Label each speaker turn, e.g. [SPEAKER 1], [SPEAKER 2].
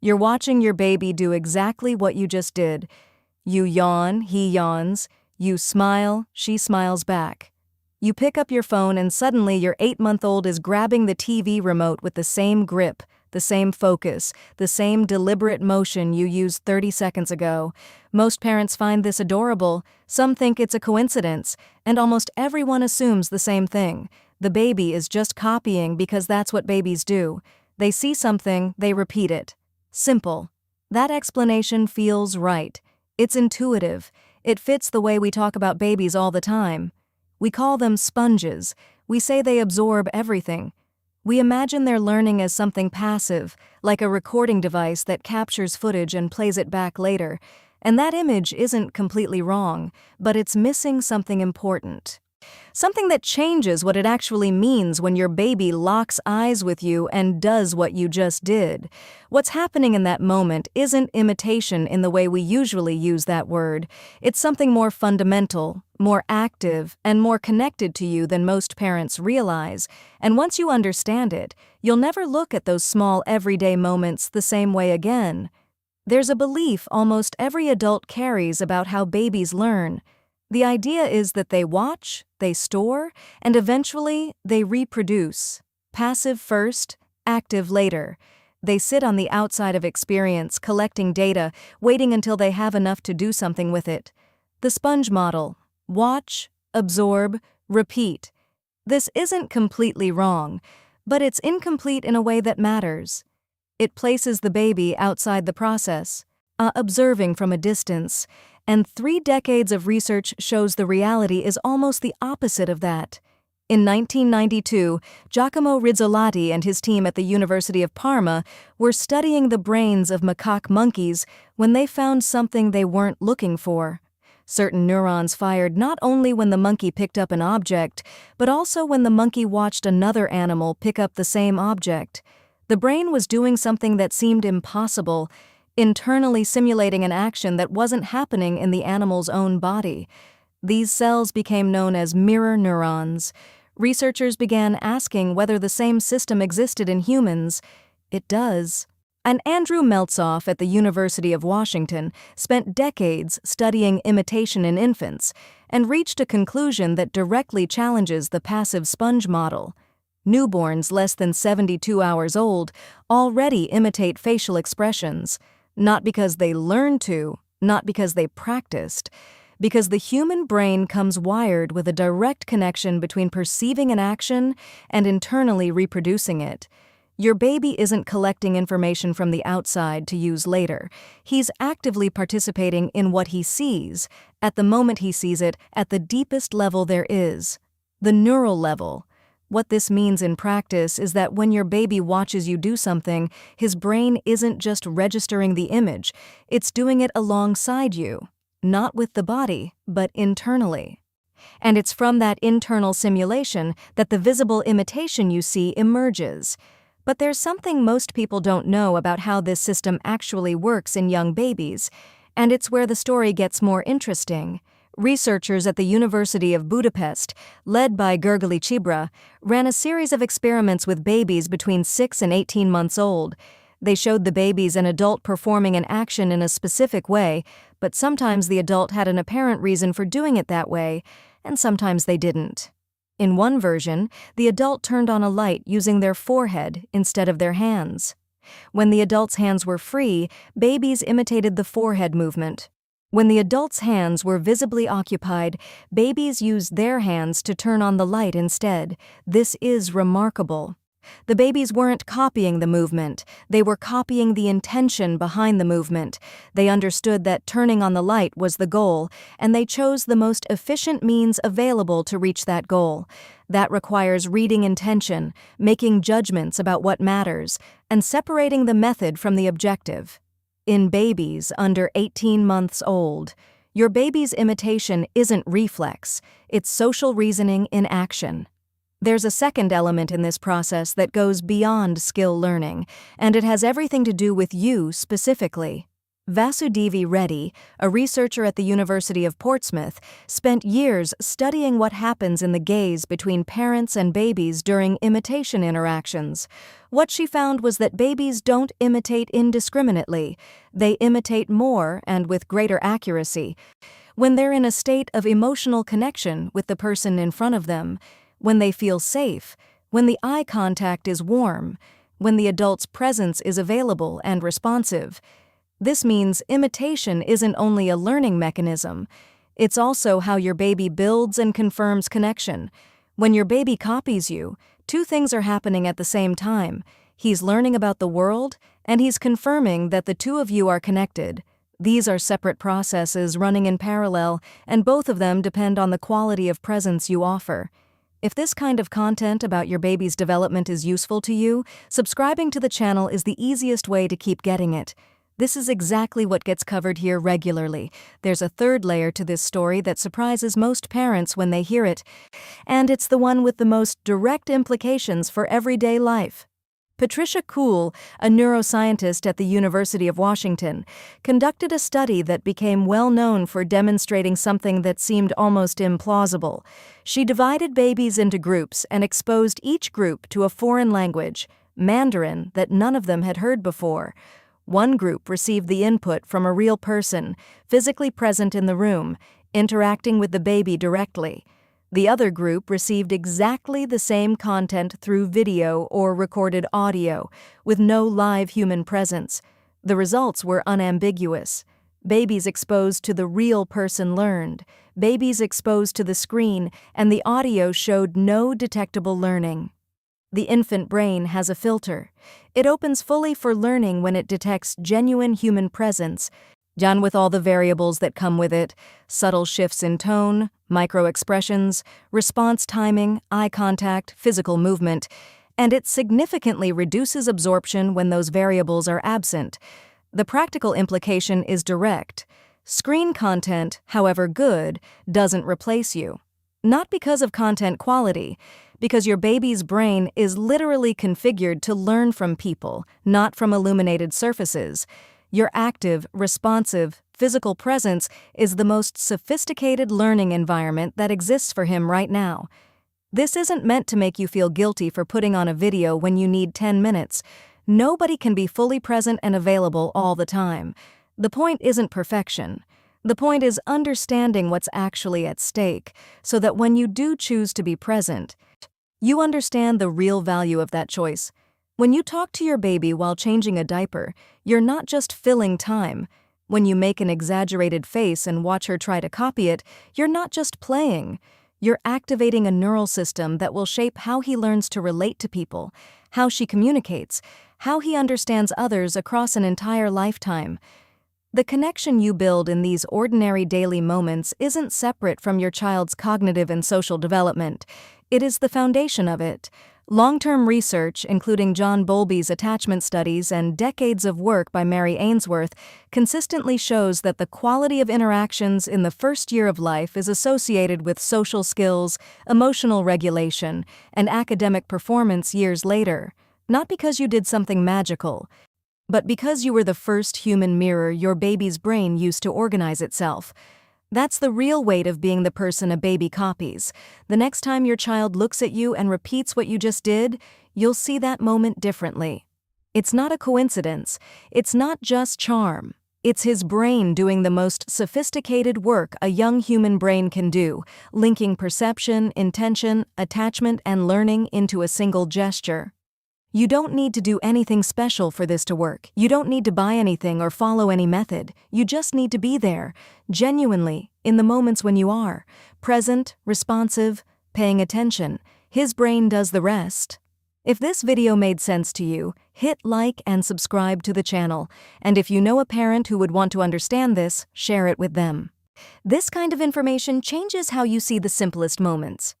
[SPEAKER 1] You're watching your baby do exactly what you just did. You yawn, he yawns. You smile, she smiles back. You pick up your phone and suddenly your 8-month-old is grabbing the TV remote with the same grip, the same focus, the same deliberate motion you used 30 seconds ago. Most parents find this adorable, some think it's a coincidence, and almost everyone assumes the same thing. The baby is just copying because that's what babies do. They see something, they repeat it. Simple. That explanation feels right. It's intuitive. It fits the way we talk about babies all the time. We call them sponges. We say they absorb everything. We imagine their learning as something passive, like a recording device that captures footage and plays it back later. And that image isn't completely wrong, but it's missing something important. Something that changes what it actually means when your baby locks eyes with you and does what you just did. What's happening in that moment isn't imitation in the way we usually use that word. It's something more fundamental, more active, and more connected to you than most parents realize. And once you understand it, you'll never look at those small everyday moments the same way again. There's a belief almost every adult carries about how babies learn. The idea is that they watch, they store, and eventually they reproduce. Passive first, active later. They sit on the outside of experience, collecting data, waiting until they have enough to do something with it. The sponge model. Watch, absorb, repeat. This isn't completely wrong, but it's incomplete in a way that matters. It places the baby outside the process, observing from a distance, and 3 decades of research shows the reality is almost the opposite of that. In 1992, Giacomo Rizzolatti and his team at the University of Parma were studying the brains of macaque monkeys when they found something they weren't looking for. Certain neurons fired not only when the monkey picked up an object, but also when the monkey watched another animal pick up the same object. The brain was doing something that seemed impossible, internally simulating an action that wasn't happening in the animal's own body. These cells became known as mirror neurons. Researchers began asking whether the same system existed in humans. It does. And Andrew Meltzoff at the University of Washington spent decades studying imitation in infants and reached a conclusion that directly challenges the passive sponge model. Newborns less than 72 hours old already imitate facial expressions. Not because they learned to, not because they practiced, because the human brain comes wired with a direct connection between perceiving an action and internally reproducing it. Your baby isn't collecting information from the outside to use later. He's actively participating in what he sees, at the moment he sees it, at the deepest level there is, the neural level. What this means in practice is that when your baby watches you do something, his brain isn't just registering the image, it's doing it alongside you, not with the body, but internally. And it's from that internal simulation that the visible imitation you see emerges. But there's something most people don't know about how this system actually works in young babies, and it's where the story gets more interesting. Researchers at the University of Budapest, led by Gergely Csibra, ran a series of experiments with babies between 6 and 18 months old. They showed the babies an adult performing an action in a specific way, but sometimes the adult had an apparent reason for doing it that way, and sometimes they didn't. In one version, the adult turned on a light using their forehead instead of their hands. When the adult's hands were free, babies imitated the forehead movement. When the adult's hands were visibly occupied, babies used their hands to turn on the light instead. This is remarkable. The babies weren't copying the movement, they were copying the intention behind the movement. They understood that turning on the light was the goal, and they chose the most efficient means available to reach that goal. That requires reading intention, making judgments about what matters, and separating the method from the objective. In babies under 18 months old, your baby's imitation isn't reflex, it's social reasoning in action. There's a second element in this process that goes beyond skill learning, and it has everything to do with you specifically. Vasudevi Reddy, a researcher at the University of Portsmouth, spent years studying what happens in the gaze between parents and babies during imitation interactions. What she found was that babies don't imitate indiscriminately. They imitate more and with greater accuracy when they're in a state of emotional connection with the person in front of them, when they feel safe, when the eye contact is warm, when the adult's presence is available and responsive. This means imitation isn't only a learning mechanism, it's also how your baby builds and confirms connection. When your baby copies you, two things are happening at the same time. He's learning about the world, and he's confirming that the two of you are connected. These are separate processes running in parallel, and both of them depend on the quality of presence you offer. If this kind of content about your baby's development is useful to you, subscribing to the channel is the easiest way to keep getting it. This is exactly what gets covered here regularly. There's a third layer to this story that surprises most parents when they hear it, and it's the one with the most direct implications for everyday life. Patricia Kuhl, a neuroscientist at the University of Washington, conducted a study that became well known for demonstrating something that seemed almost implausible. She divided babies into groups and exposed each group to a foreign language, Mandarin, that none of them had heard before. One group received the input from a real person, physically present in the room, interacting with the baby directly. The other group received exactly the same content through video or recorded audio, with no live human presence. The results were unambiguous. Babies exposed to the real person learned. Babies exposed to the screen and the audio showed no detectable learning. The infant brain has a filter. It opens fully for learning when it detects genuine human presence, done with all the variables that come with it, subtle shifts in tone, micro-expressions, response timing, eye contact, physical movement, and it significantly reduces absorption when those variables are absent. The practical implication is direct. Screen content, however good, doesn't replace you. Not because of content quality, because your baby's brain is literally configured to learn from people, not from illuminated surfaces. Your active, responsive, physical presence is the most sophisticated learning environment that exists for him right now. This isn't meant to make you feel guilty for putting on a video when you need 10 minutes. Nobody can be fully present and available all the time. The point isn't perfection. The point is understanding what's actually at stake, so that when you do choose to be present, you understand the real value of that choice. When you talk to your baby while changing a diaper, you're not just filling time. When you make an exaggerated face and watch her try to copy it, you're not just playing. You're activating a neural system that will shape how he learns to relate to people, how she communicates, how he understands others across an entire lifetime. The connection you build in these ordinary daily moments isn't separate from your child's cognitive and social development. It is the foundation of it. Long-term research, including John Bowlby's attachment studies and decades of work by Mary Ainsworth, consistently shows that the quality of interactions in the first year of life is associated with social skills, emotional regulation, and academic performance years later. Not because you did something magical, but because you were the first human mirror your baby's brain used to organize itself. That's the real weight of being the person a baby copies. The next time your child looks at you and repeats what you just did, you'll see that moment differently. It's not a coincidence. It's not just charm. It's his brain doing the most sophisticated work a young human brain can do, linking perception, intention, attachment, and learning into a single gesture. You don't need to do anything special for this to work. You don't need to buy anything or follow any method. You just need to be there, genuinely, in the moments when you are, present, responsive, paying attention. His brain does the rest. If this video made sense to you, hit like and subscribe to the channel. And if you know a parent who would want to understand this, share it with them. This kind of information changes how you see the simplest moments.